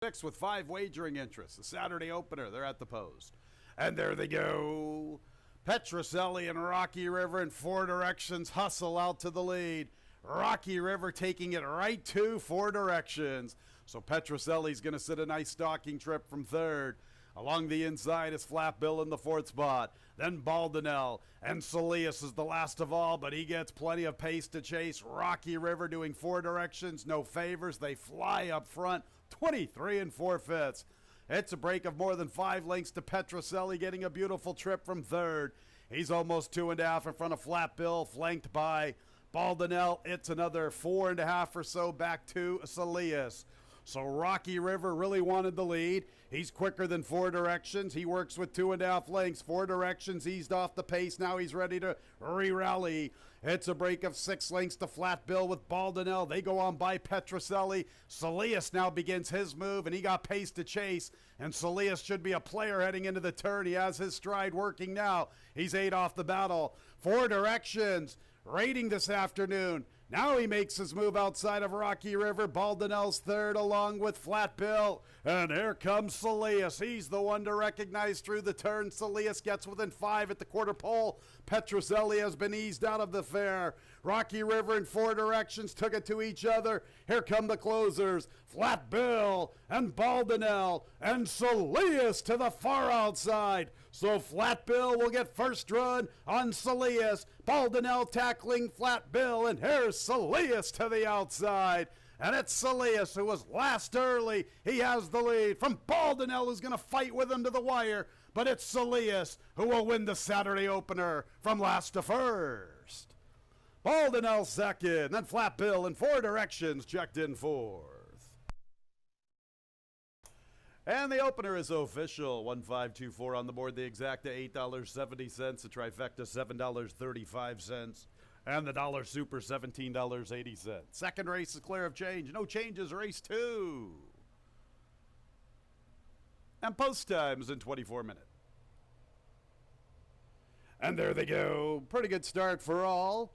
6 with 5 wagering interests. The Saturday opener, they're at the post. And there they go. Petroselli and Rocky River in 4 directions hustle out to the lead. Rocky River taking it right to 4 directions. So Petroselli's going to sit a nice stalking trip from 3rd. Along the inside is Flat Bill in the 4th spot. Then BALDONNEL and Solius is the last of all, but he gets plenty of pace to chase. Rocky River doing 4 directions, no favors. They fly up front, 23 4/5. It's a break of more than 5 lengths to Petroselli, getting a beautiful trip from 3rd. He's almost 2.5 in front of Flat Bill, flanked by BALDONNEL. It's another 4.5 or so back to Solius. So Rocky River really wanted the lead. He's quicker than 4 directions. He works with 2.5 lengths. 4 directions eased off the pace. Now he's ready to re-rally. It's a break of 6 lengths to Flat Bill with BALDONNEL. They go on by Petroselli. Solius now begins his move, and he got pace to chase. And Solius should be a player heading into the turn. He has his stride working now. He's 8 off the battle. 4 directions. Rating this afternoon. Now he makes his move outside of Rocky River. BALDONNEL's 3rd along with Flat Bill. And here comes Solius. He's the one to recognize through the turn. Solius gets within 5 at the quarter pole. Petroselli has been eased out of the fair. Rocky River in 4 directions took it to each other. Here come the closers. Flat Bill and BALDONNEL and Solius to the far outside. So Flat Bill will get first run on Solius. BALDONNEL tackling Flat Bill, and here's Solius to the outside. And it's Solius who was last early. He has the lead from BALDONNEL, who's going to fight with him to the wire. But it's Solius who will win the Saturday opener from last to first. BALDONNEL 2nd, then Flat Bill in 4 directions checked in 4th. And the opener is official. 1524 on the board. The exacta $8.70. The trifecta $7.35. And the dollar super $17.80. Second race is clear of change. No changes. Race 2. And post time is in 24 minutes. And there they go. Pretty good start for all.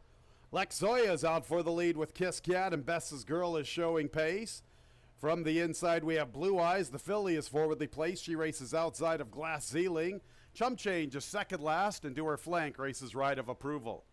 Lexoya's out for the lead with Kiss Cat, and Bess's Girl is showing pace. From the inside, we have Blue Eyes. The filly is forwardly placed. She races outside of Glass Zealing. Chump Change is second last, and to her flank races Ride of Approval.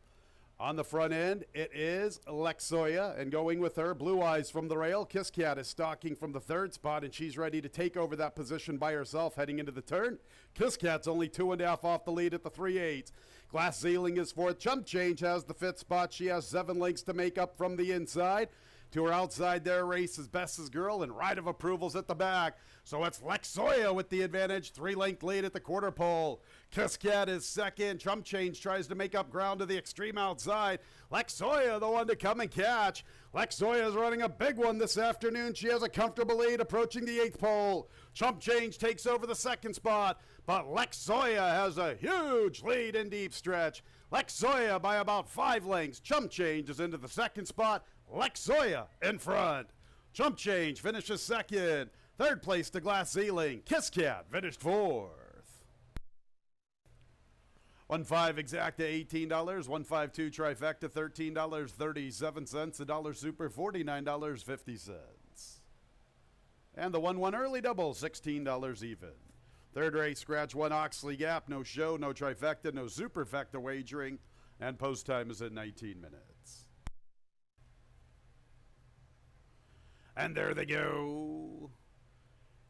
On the front end, it is Lexoya, and going with her, Blue Eyes from the rail. Kiss Cat is stalking from the 3rd spot, and she's ready to take over that position by herself heading into the turn. Kiss Cat's only 2.5 off the lead at the 3/8. Glass Zealing is 4th. Chump Change has the 5th spot. She has 7 lengths to make up from the inside. To her outside there races Bess's Girl, and Ride of Approval's at the back. So it's Lexoya with the advantage. 3-length lead at the quarter pole. Kiss Cat is 2nd. Chump Change tries to make up ground to the extreme outside. Lexoya the one to come and catch. Lexoya is running a big one this afternoon. She has a comfortable lead approaching the 8th pole. Chump Change takes over the 2nd spot, but Lexoya has a huge lead in deep stretch. Lexoya by about 5 lengths. Chump Change is into the 2nd spot. Lexoya in front. Chump Change finishes 2nd. 3rd place to Glass Zealing. Kiss Cat finished 4th. 1.5 exacta $18. 1.52 trifecta $13.37. The dollar super $49.50. And the 1-1 early double $16 even. 3rd race scratch 1 Oxley Gap. No show, no trifecta, no superfecta wagering. And post time is at 19 minutes. And there they go.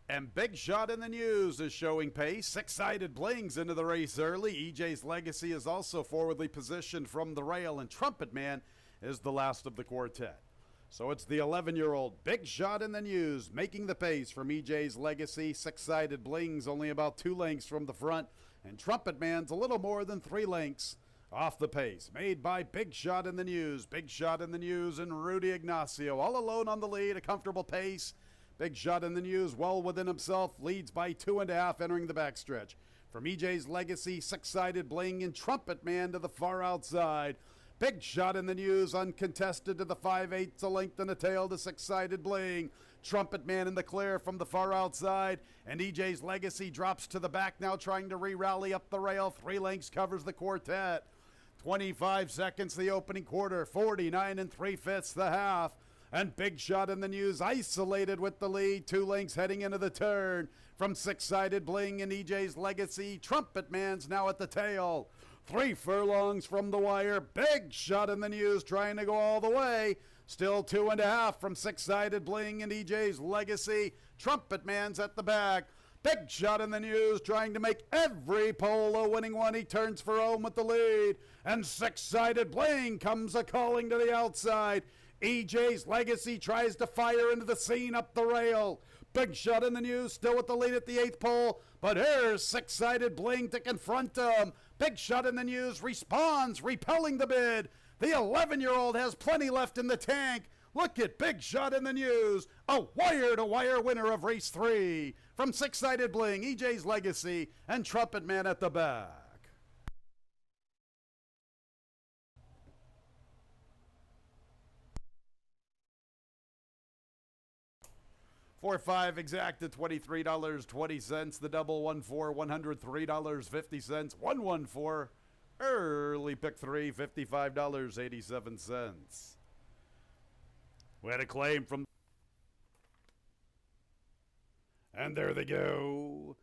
And Big Shot in the News is showing pace. 6-sided Blings into the race early. EJ's Legacy is also forwardly positioned from the rail, and Trumpet Man is the last of the quartet. So it's the 11-year-old Big Shot in the News making the pace from EJ's Legacy. 6-sided Blings only about 2 lengths from the front, and Trumpet Man's a little more than 3 lengths off the pace. Made by Big Shot in the News. Big Shot in the News and Rudy Ignacio all alone on the lead. A comfortable pace. Big Shot in the News well within himself. Leads by 2.5 entering the backstretch. From EJ's Legacy, 6-sided Bling and Trumpet Man to the far outside. Big Shot in the News uncontested to the 5/8, a length and a tail to 6-sided Bling. Trumpet Man in the clear from the far outside, and EJ's Legacy drops to the back now trying to re-rally up the rail. 3 lengths covers the quartet. 25 seconds the opening quarter, 49 3/5 the half. And Big Shot in the News isolated with the lead. 2 lengths heading into the turn. From 6-sided Bling and EJ's Legacy. Trumpet Man's now at the tail. 3 furlongs from the wire. Big Shot in the News trying to go all the way. Still 2.5 from 6-sided Bling and EJ's Legacy. Trumpet Man's at the back. Big Shot in the News trying to make every polo winning one. He turns for home with the lead. And 6-sided Bling comes a-calling to the outside. EJ's Legacy tries to fire into the scene up the rail. Big Shot in the News still with the lead at the 8th pole. But here's 6-sided Bling to confront him. Big Shot in the News responds, repelling the bid. The 11-year-old has plenty left in the tank. Look at Big Shot in the News, a wire-to-wire winner of race 3. From 6-sided Bling, EJ's Legacy, and Trumpet Man at the back. 4-5 exacted $23.20. The double 1-4 $103.50. 1-1-4 early pick 3 $55.87. We had a claim from, and there they go.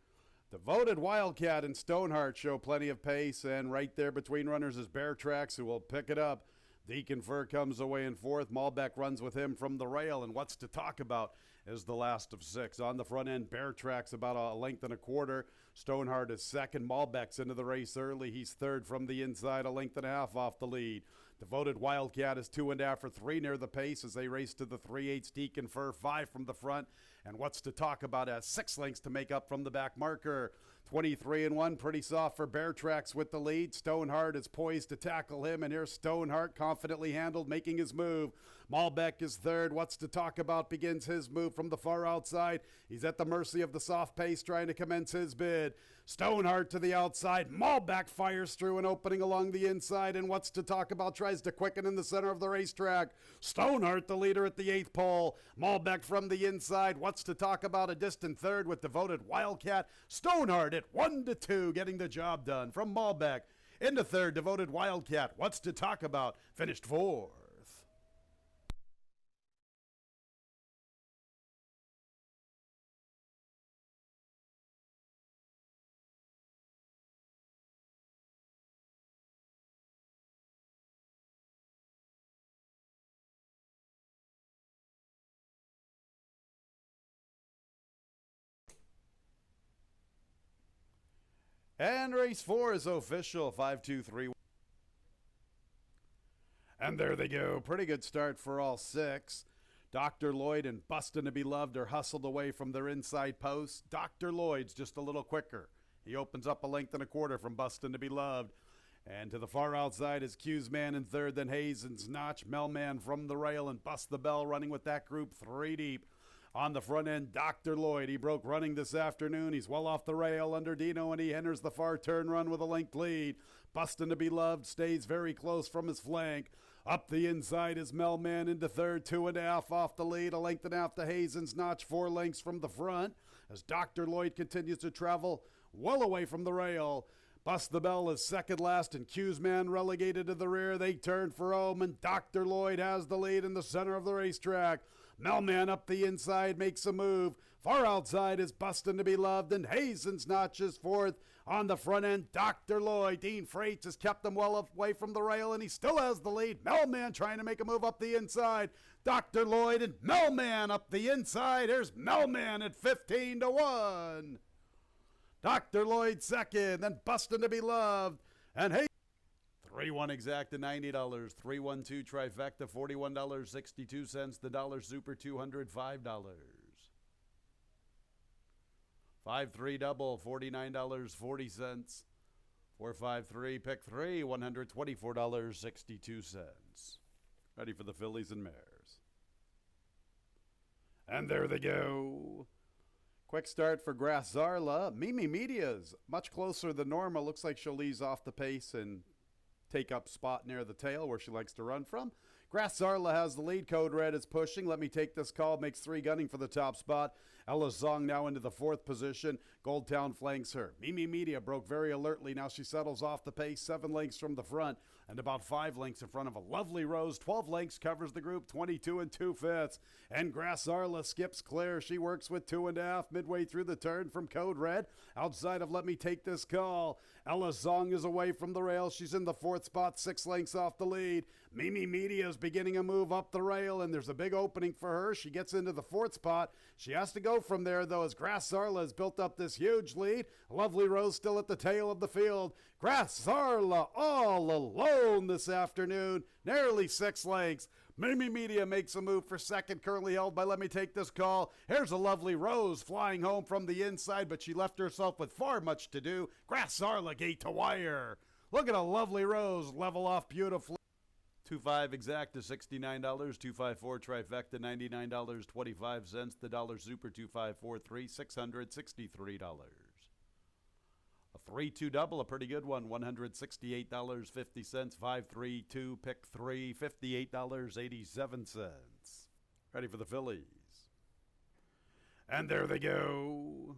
Devoted Wildcat and Stoneheart show plenty of pace, and right there between runners is Bear Tracks, who will pick it up. Deacon Fur comes away in 4th. Malbec runs with him from the rail, and what's to talk about is the last of 6. On the front end, Bear Tracks about a length and a quarter. Stoneheart is 2nd. Malbec's into the race early. He's 3rd from the inside, a length and a half off the lead. Devoted Wildcat is 2.5 for 3 near the pace as they race to the 3/8. Deacon Fur 5 from the front. And what's to talk about as 6 lengths to make up from the back marker. 23-1, pretty soft for Bear Tracks with the lead. Stoneheart is poised to tackle him, and here's Stoneheart confidently handled, making his move. Malbec is 3rd. What's to talk about begins his move from the far outside. He's at the mercy of the soft pace trying to commence his bid. Stoneheart to the outside. Malbec fires through an opening along the inside, and what's to talk about tries to quicken in the center of the racetrack. Stoneheart the leader at the 8th pole. Malbec from the inside. What's to talk about a distant 3rd with Devoted Wildcat. Stoneheart at 1-2 getting the job done from Malbec. Into 3rd, Devoted Wildcat. What's to talk about? Finished 4th. And race 4 is official, 5-2-3. And there they go. Pretty good start for all 6. Dr. Lloyd and Bustin' to Be Loved are hustled away from their inside posts. Dr. Lloyd's just a little quicker. He opens up a length and a quarter from Bustin' to Be Loved. And to the far outside is Q's Man in 3rd, then Hazen's Notch, Mellman from the rail, and Bust the Bell running with that group 3 deep. On the front end, Dr. Lloyd. He broke running this afternoon. He's well off the rail under Dino, and he enters the far turn run with a length lead. Bustin' to Be Loved stays very close from his flank. Up the inside is Mellman into 3rd, 2.5 off the lead, a length and a half to Hazen's Notch, 4 lengths from the front. As Dr. Lloyd continues to travel well away from the rail. Bust the Bell is 2nd last, and Q's Man relegated to the rear. They turn for home, and Dr. Lloyd has the lead in the center of the racetrack. Mellman up the inside makes a move. Far outside is Bustin' to Be Loved, and Hazen's Notch is 4th. On the front end, Dr. Lloyd. Dean Freites has kept them well away from the rail, and he still has the lead. Mellman trying to make a move up the inside. Dr. Lloyd and Mellman up the inside. Here's Mellman at 15-1. Dr. Lloyd 2nd, then Bustin' to Be Loved, and Hazen. 3-1 exact to $90. 3-1-2 trifecta, $41.62. The dollar super, $205. 5-3 double, $49.40. 4-5-3 pick 3, $124.62. Ready for the fillies and mares. And there they go. Quick start for Grass Zarla. Mimi Media's much closer than normal. Looks like she'll ease off the pace and take up spot near the tail where she likes to run from. Grass Zarla has the lead. Code Red is pushing. Let Me Take This Call makes 3 gunning for the top spot. Ella Zong now into the 4th position. Goldtown flanks her. Mimi Media broke very alertly. Now she settles off the pace, 7 lengths from the front and about 5 lengths in front of a Lovely Rose. 12 lengths covers the group, 22 2/5. And Grass Arla skips clear. She works with 2 1/2 midway through the turn from Code Red. Outside of Let Me Take This Call. Ella Zong is away from the rail. She's in the 4th spot, 6 lengths off the lead. Mimi Media is beginning a move up the rail, and there's a big opening for her. She gets into the 4th spot. She has to go from there, though, as Grass Arla has built up this huge lead. Lovely Rose still at the tail of the field. Grass Arla all alone this afternoon, nearly 6 lengths. Mimi Media makes a move for second, currently held by Let Me Take This Call. Here's a Lovely Rose flying home from the inside, but she left herself with far much to do. Grass Arla gate to wire. Look at a Lovely Rose level off beautifully. 2.5 exact to $69, 254 trifecta $99.25, the dollar super 2543 $663. A 3-2 double, a pretty good one, $168.50, 532 pick 3 $58.87. Ready for the fillies. And there they go.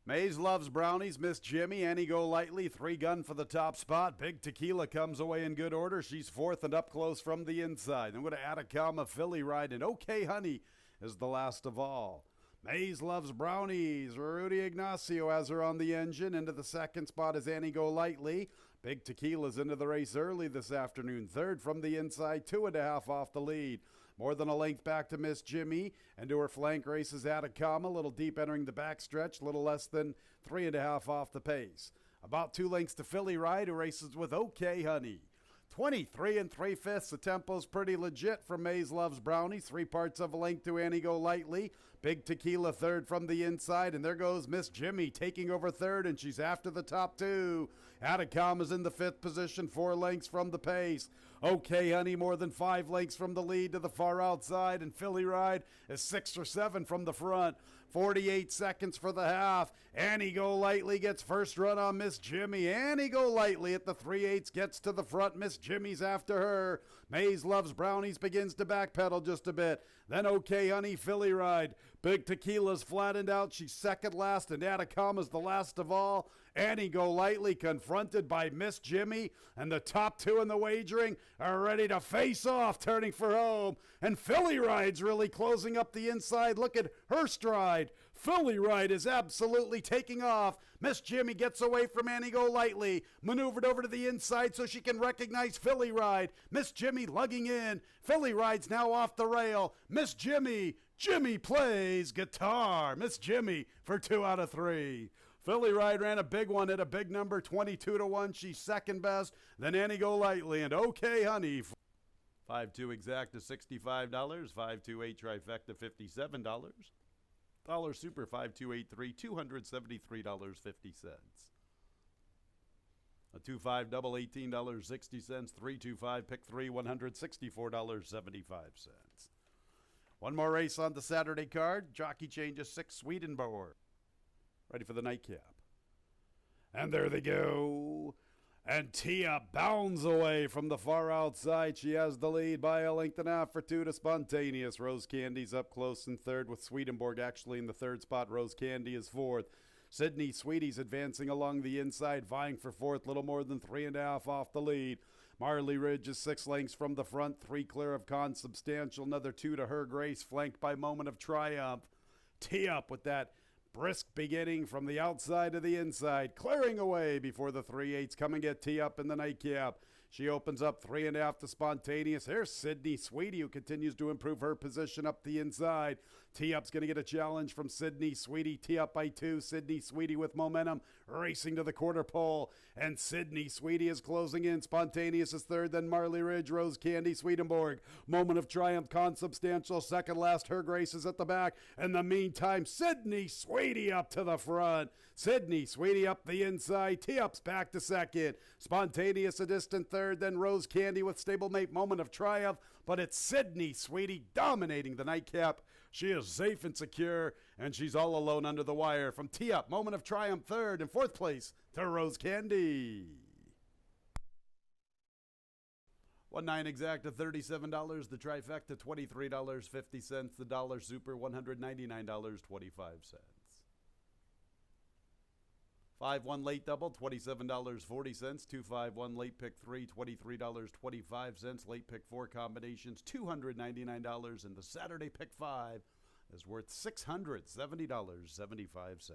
Maze Loves Brownies, Miss Jimmy, Annie Go Lightly, 3 gun for the top spot. Big Tequila comes away in good order. She's 4th and up close from the inside. Then we're going to Atacama, Philly Ride, and OK Honey is the last of all. Maze Loves Brownies, Rudy Ignacio has her on the engine. Into the 2nd spot is Annie Go Lightly. Big Tequila's into the race early this afternoon. 3rd from the inside, 2 1/2 off the lead. More than a length back to Miss Jimmy, and to her flank races Atacama, a little deep entering the backstretch, a little less than 3 1/2 off the pace. About 2 lengths to Philly Ride, who races with OK Honey. 23 3/5. The tempo's pretty legit from Maze Loves Brownies. 3 parts of a length to Annie Go Lightly. Big Tequila 3rd from the inside, and there goes Miss Jimmy taking over 3rd, and she's after the top 2. Atacama's in the 5th position, 4 lengths from the pace. OK Honey more than 5 lengths from the lead to the far outside, and Philly Ride is 6 or 7 from the front. 48 seconds for the half. Annie Go Lightly gets first run on Miss Jimmy. Annie Go Lightly at the 3/8 gets to the front. Miss Jimmy's after her. Maze Loves Brownies begins to backpedal just a bit. Then OK Honey, Philly Ride. Big Tequila's flattened out. She's 2nd last, and Atacama's the last of all. Annie Go Lightly confronted by Miss Jimmy, and the top 2 in the wagering are ready to face off, turning for home. And Philly Ride's really closing up the inside. Look at her stride. Philly Ride is absolutely taking off. Miss Jimmy gets away from Annie Go Lightly, maneuvered over to the inside so she can recognize Philly Ride. Miss Jimmy lugging in. Philly Ride's now off the rail. Miss Jimmy, Jimmy plays guitar. Miss Jimmy for 2 out of 3. Philly Ride ran a big one at a big number, 22-1. She's 2nd best. Then Annie Go Lightly and OK Honey. 5-2 exact to $65, 528 trifecta $57. Dollar super 5283 $273.50. A 2-5 double $18.60, 3-2-5 pick 3 $164.75. One more race on the Saturday card. Jockey changes 6 Swedenborg. Ready for the nightcap. And there they go. And Tia bounds away from the far outside. She has the lead by a length and a half for 2 to Spontaneous. Rose Candy's up close in 3rd with Swedenborg actually in the 3rd spot. Rose Candy is 4th. Sydney Sweetie's advancing along the inside, vying for 4th, little more than 3 1/2 off the lead. Marley Ridge is 6 lengths from the front, 3 clear of Consubstantial, another 2 to Her Grace, flanked by Moment of Triumph. Tee up with that brisk beginning from the outside to the inside, clearing away before the 3/8 come and get Tee up in the nightcap. She opens up 3 1/2 to Spontaneous. Here's Sydney Sweetie, who continues to improve her position up the inside. Tee up's going to get a challenge from Sydney Sweetie. Tee up by 2. Sydney Sweetie with momentum, racing to the quarter pole. And Sydney Sweetie is closing in. Spontaneous is 3rd, then Marley Ridge, Rose Candy, Swedenborg. Moment of Triumph, Consubstantial, 2nd last. Her Grace is at the back. In the meantime, Sydney Sweetie up to the front. Sydney Sweetie up the inside. Tee up's back to 2nd. Spontaneous a distant 3rd, then Rose Candy with stablemate Moment of Triumph. But it's Sydney Sweetie dominating the nightcap. She is safe and secure, and she's all alone under the wire. From Tee Up, Moment of Triumph 3rd, and 4th place to Rose Candy. 1-9 exacta, $37. The trifecta, $23.50. The dollar super, $199.25. 5-1 late double, $27.40. 2-5-1 late pick 3, $23.25. Late pick 4 combinations, $299. And the Saturday pick 5 is worth $670.75.